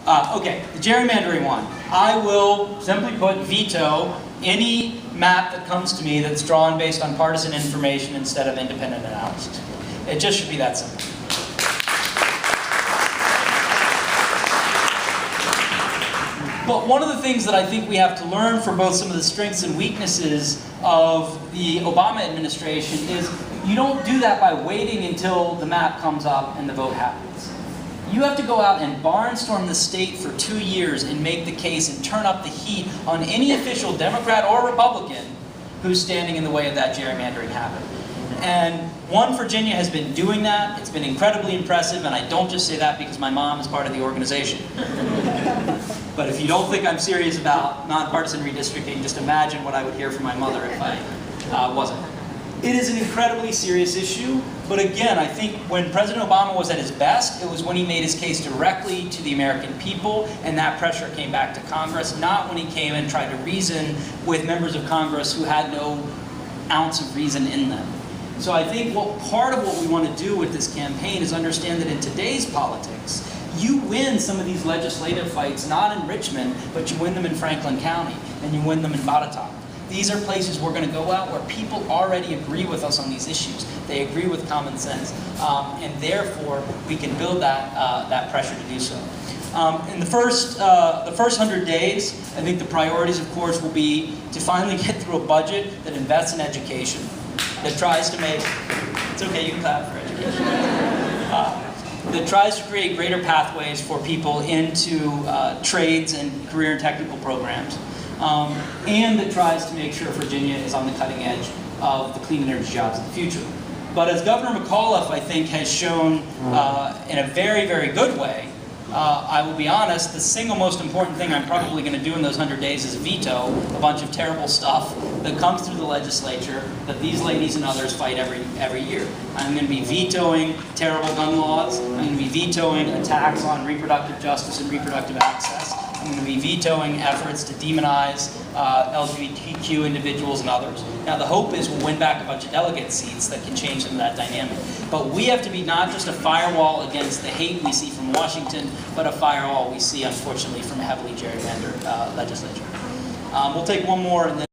Okay, the gerrymandering one. I will simply put veto any map that comes to me that's drawn based on partisan information instead of independent analysis. It just should be that simple. But one of the things that I think we have to learn from both some of the strengths and weaknesses of the Obama administration is you don't do that by waiting until the map comes up and the vote happens. You have to go out and barnstorm the state for 2 years and make the case and turn up the heat on any official Democrat or Republican who's standing in the way of that gerrymandering happening. And Virginia has been doing that. It's been incredibly impressive, and I don't just say that because my mom is part of the organization. But if you don't think I'm serious about nonpartisan redistricting, just imagine what I would hear from my mother if I wasn't. It is an incredibly serious issue, but again, I think when President Obama was at his best, it was when he made his case directly to the American people, and that pressure came back to Congress, not when he came and tried to reason with members of Congress who had no ounce of reason in them. So I think part of what we want to do with this campaign is understand that in today's politics, you win some of these legislative fights, not in Richmond, but you win them in Franklin County, and you win them in Botetourt. These are places we're going to go out where people already agree with us on these issues. They agree with common sense, and therefore we can build that pressure to do so. In the first 100 days, I think the priorities, of course, will be to finally get through a budget that invests in education, that tries to make, it's okay, you can clap for education, that tries to create greater pathways for people into trades and career and technical programs, and that tries to make sure Virginia is on the cutting edge of the clean energy jobs of the future. But as Governor McAuliffe, I think, has shown in a very, very good way, I will be honest, the single most important thing I'm probably going to do in those 100 days is veto a bunch of terrible stuff that comes through the legislature that these ladies and others fight every year. I'm going to be vetoing terrible gun laws. I'm going to be vetoing attacks on reproductive justice and reproductive access. I'm going to be vetoing efforts to demonize LGBTQ individuals and others. Now the hope is we'll win back a bunch of delegate seats that can change some of that dynamic. But we have to be not just a firewall against the hate we see from Washington, but a firewall we see, unfortunately, from a heavily gerrymandered legislature. We'll take one more and then